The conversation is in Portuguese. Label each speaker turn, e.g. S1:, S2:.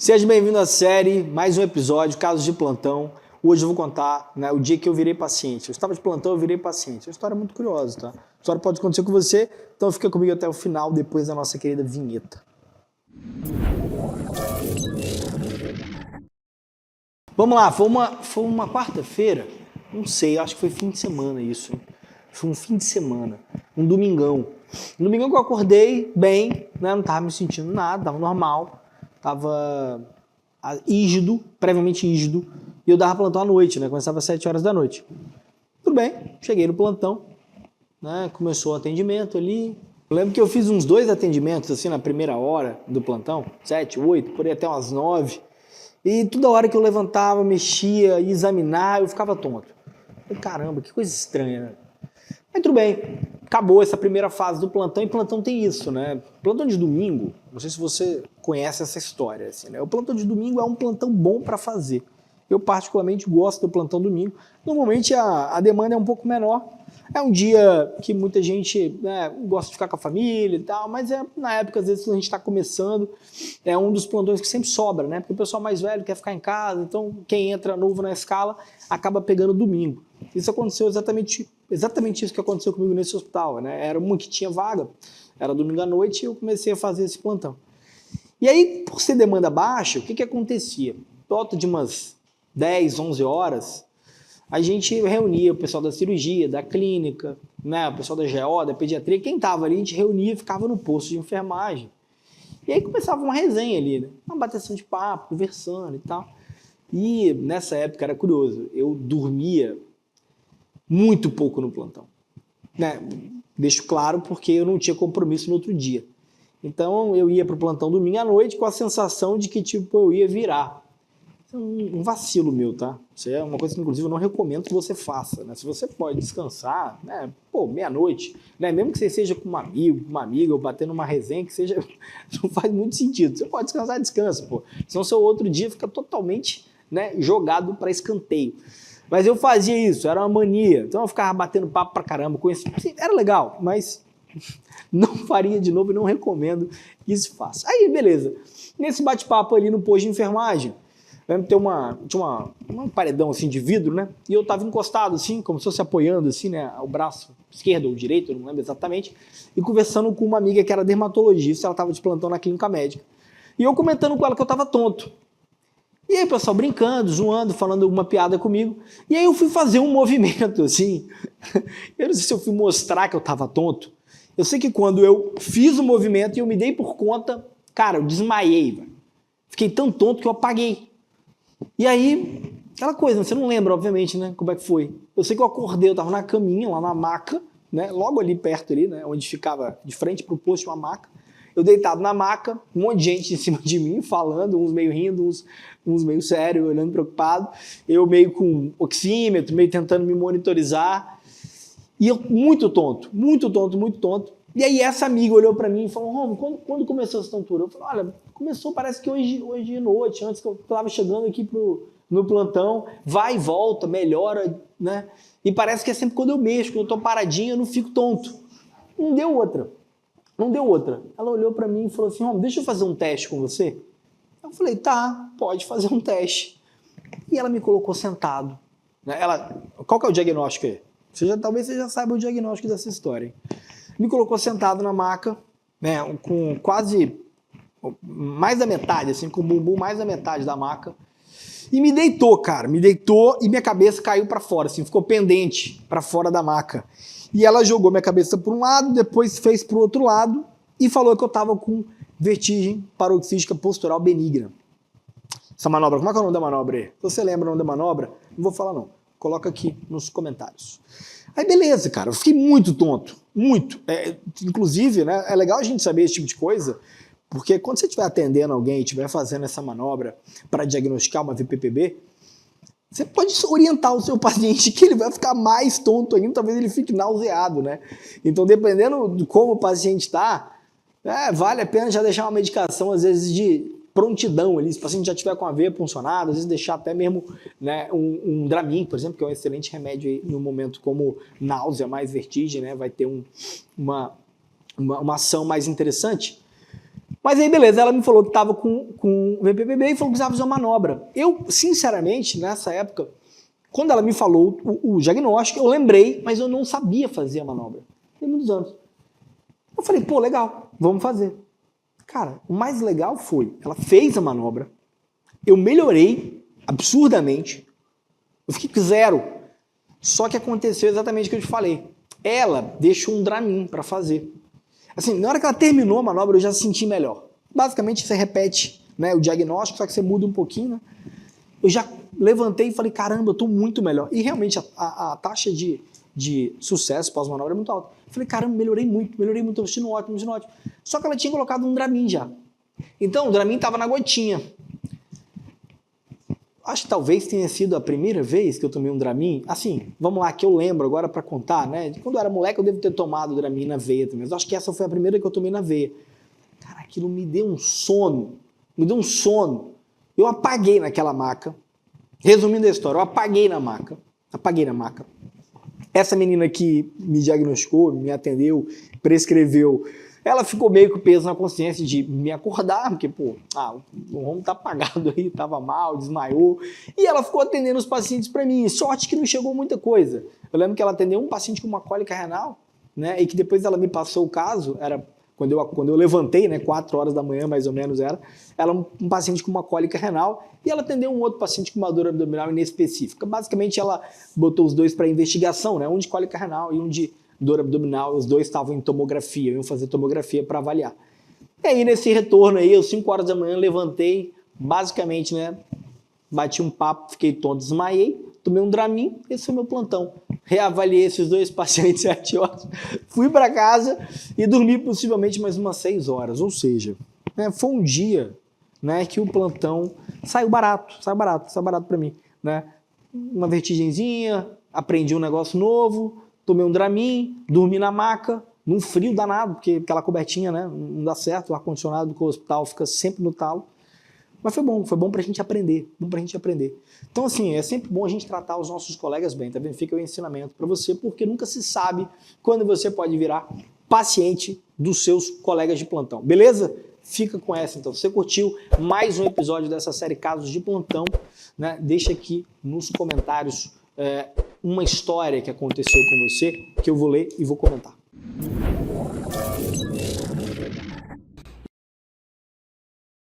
S1: Seja bem-vindo à série, mais um episódio, Casos de Plantão. Hoje eu vou contar, né, o dia que eu virei paciente. Eu estava de plantão, eu virei paciente. É uma história muito curiosa, tá? A história pode acontecer com você, então fica comigo até o final, depois da nossa querida vinheta. Vamos lá, foi uma quarta-feira? Não sei, acho que foi fim de semana isso, hein? Foi um fim de semana, um domingão. Um domingão que eu acordei bem, né? Não tava me sentindo nada, tava normal. Tava ígido, previamente ígido, e eu dava plantão à noite, né? Começava às 7 horas da noite. Tudo bem, cheguei no plantão, né? Começou o atendimento ali. Eu lembro que eu fiz uns 2 atendimentos, assim, na primeira hora do plantão, 7, 8, por aí até umas 9. E toda hora que eu levantava, mexia, ia examinar, eu ficava tonto. Falei, caramba, que coisa estranha, né? Mas tudo bem, acabou essa primeira fase do plantão, e plantão tem isso, né? Plantão de domingo, não sei se você conhece essa história, assim, né? O plantão de domingo é um plantão bom para fazer. Eu particularmente gosto do plantão domingo. Normalmente a demanda é um pouco menor. É um dia que muita gente, né, gosta de ficar com a família e tal, mas na época, às vezes, quando a gente está começando, é um dos plantões que sempre sobra, né? Porque o pessoal mais velho quer ficar em casa, então quem entra novo na escala acaba pegando domingo. Isso aconteceu exatamente isso que aconteceu comigo nesse hospital, né? Era uma que tinha vaga, era domingo à noite e eu comecei a fazer esse plantão. E aí, por ser demanda baixa, o que acontecia? Volta de umas 10, 11 horas, a gente reunia o pessoal da cirurgia, da clínica, né? O pessoal da GO, da pediatria, quem estava ali, a gente reunia e ficava no posto de enfermagem. E aí começava uma resenha ali, né? Uma bateção de papo, conversando e tal. E nessa época era curioso, eu dormia muito pouco no plantão, né? Deixo claro porque eu não tinha compromisso no outro dia. Então eu ia para o plantão domingo à noite com a sensação de que tipo eu ia virar. Isso é um vacilo meu, tá? Isso é uma coisa que inclusive eu não recomendo que você faça, né? Se você pode descansar, né? Pô, meia-noite, né? Mesmo que você seja com um amigo, com uma amiga, ou batendo uma resenha, que seja, não faz muito sentido. Você pode descansar, descansa, pô. Senão seu outro dia fica totalmente, né, jogado para escanteio. Mas eu fazia isso, era uma mania. Então eu ficava batendo papo pra caramba com isso. Era legal, mas não faria de novo e não recomendo que isso faça. Aí, beleza. Nesse bate-papo ali no posto de enfermagem, tinha um paredão assim de vidro, né? E eu tava encostado assim, como se fosse apoiando assim, né? O braço esquerdo ou direito, eu não lembro exatamente, e conversando com uma amiga que era dermatologista, ela tava de plantão na clínica médica. E eu comentando com ela que eu tava tonto. E aí o pessoal brincando, zoando, falando alguma piada comigo. E aí eu fui fazer um movimento assim. Eu não sei se eu fui mostrar que eu tava tonto. Eu sei que quando eu fiz o movimento e eu me dei por conta, cara, eu desmaiei, velho. Fiquei tão tonto que eu apaguei. E aí, aquela coisa, você não lembra, obviamente, né, como é que foi. Eu sei que eu acordei, eu tava na caminha, lá na maca, né, logo ali perto ali, né, onde ficava de frente pro posto uma maca. Eu deitado na maca, um monte de gente em cima de mim, falando, uns meio rindo, uns meio sério, olhando preocupado. Eu meio com oxímetro, meio tentando me monitorizar. E eu muito tonto, muito tonto, muito tonto. E aí essa amiga olhou pra mim e falou, Romo, quando começou essa tontura? Eu falei, olha, começou parece que hoje de noite, antes que eu tava chegando aqui no plantão, vai e volta, melhora, né? E parece que é sempre quando eu mexo, quando eu tô paradinho, eu não fico tonto. Não deu outra. Não deu outra. Ela olhou pra mim e falou assim, Romo, deixa eu fazer um teste com você. Eu falei, tá, pode fazer um teste. E ela me colocou sentado. Qual que é o diagnóstico aí? Talvez você já saiba o diagnóstico dessa história. Hein? Me colocou sentado na maca, né, com quase mais da metade, assim, com o bumbum mais da metade da maca. E me deitou, cara, me deitou e minha cabeça caiu pra fora, assim, ficou pendente pra fora da maca. E ela jogou minha cabeça para um lado, depois fez pro outro lado e falou que eu tava com vertigem paroxística postural benigna. Essa manobra, como é que é o nome da manobra aí? Se você lembra o nome da manobra, não vou falar não. Coloca aqui nos comentários. Aí beleza, cara, eu fiquei muito tonto, muito. Inclusive, né, é legal a gente saber esse tipo de coisa, porque quando você estiver atendendo alguém e estiver fazendo essa manobra para diagnosticar uma VPPB, você pode orientar o seu paciente que ele vai ficar mais tonto ainda, talvez ele fique nauseado, né? Então, dependendo de como o paciente está, vale a pena já deixar uma medicação, às vezes, de prontidão ali, se o paciente já tiver com a veia puncionada, às vezes deixar até mesmo, né, um Dramin, por exemplo, que é um excelente remédio aí, no momento como náusea, mais vertigem, né? Vai ter uma ação mais interessante. Mas aí, beleza, ela me falou que estava com VPPB e falou que precisava fazer uma manobra. Eu, sinceramente, nessa época, quando ela me falou o diagnóstico, eu lembrei, mas eu não sabia fazer a manobra. Tem muitos anos. Eu falei, pô, legal, vamos fazer. Cara, o mais legal foi, ela fez a manobra, eu melhorei absurdamente, eu fiquei com 0. Só que aconteceu exatamente o que eu te falei. Ela deixou um Dramin para fazer. Assim, na hora que ela terminou a manobra, eu já senti melhor. Basicamente, você repete, né, o diagnóstico, só que você muda um pouquinho, né? Eu já levantei e falei, caramba, eu tô muito melhor. E realmente a taxa de sucesso pós-manobra é muito alta. Eu falei, caramba, melhorei muito, tô sentindo ótimo, Só que ela tinha colocado um Dramin já. Então, o Dramin tava na gotinha. Acho que talvez tenha sido a primeira vez que eu tomei um Dramin. Assim, vamos lá, que eu lembro agora para contar, né? Quando eu era moleque, eu devo ter tomado Dramin na veia também. Mas acho que essa foi a primeira que eu tomei na veia. Cara, aquilo me deu um sono. Eu apaguei naquela maca. Resumindo a história, eu apaguei na maca. Essa menina que me diagnosticou, me atendeu, prescreveu, ela ficou meio com peso na consciência de me acordar, porque, pô, o homem tá apagado aí, tava mal, desmaiou. E ela ficou atendendo os pacientes para mim. Sorte que não chegou muita coisa. Eu lembro que ela atendeu um paciente com uma cólica renal, né? E que depois ela me passou o caso, era quando eu levantei, né, 4 horas da manhã mais ou menos ela um paciente com uma cólica renal, e ela atendeu um outro paciente com uma dor abdominal inespecífica. Basicamente ela botou os dois para investigação, né, um de cólica renal e um de dor abdominal, os dois estavam em tomografia, iam fazer tomografia para avaliar. E aí nesse retorno aí, às 5 horas da manhã, levantei, basicamente, né, bati um papo, fiquei tonto, desmaiei, tomei um Dramin, esse foi meu plantão. Reavaliei esses 2 pacientes 7 horas, fui para casa e dormi possivelmente mais umas 6 horas, ou seja, né, foi um dia, né, que o plantão saiu barato para mim, né, uma vertigenzinha, aprendi um negócio novo, tomei um Dramin, dormi na maca, num frio danado, porque aquela cobertinha, né, não dá certo, o ar-condicionado do hospital fica sempre no talo. Mas foi bom pra gente aprender, Então, assim, é sempre bom a gente tratar os nossos colegas bem, tá vendo? Fica o ensinamento para você, porque nunca se sabe quando você pode virar paciente dos seus colegas de plantão, beleza? Fica com essa, então. Se você curtiu mais um episódio dessa série Casos de Plantão, né? Deixa aqui nos comentários uma história que aconteceu com você, que eu vou ler e vou comentar.